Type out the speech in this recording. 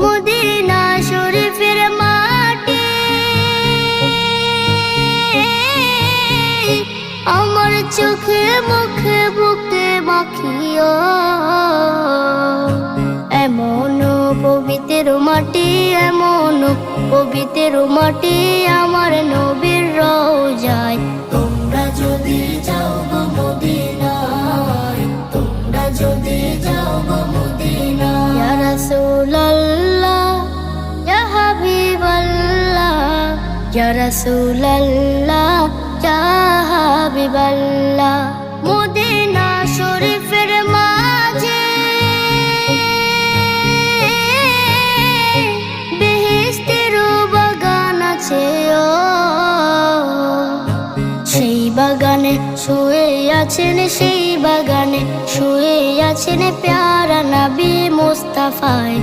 Medina শরীফের মাটি আমার চোখে মুখে বুকে মাখিও। এমন পবিত্র মাটি, এমন পবিত্র মাটি আমার নবীর রওজায়। তোমরা যদি যাও গো মদিনায়, তোমরা যদি যাও গো মদিনায়। ইয়া রাসূলুল্লাহ ইয়া হাবিবাল্লাহ, ইয়া রাসূলুল্লাহ ইয়া হাবিবাল্লাহ। মদিনা শরীফের মাঝে বেহেশতের বাগান আছে ও। সেই বাগানে শুয়ে আছেন, সেই বাগানে শুয়ে আছেন প্যারা নবী মুস্তাফায়।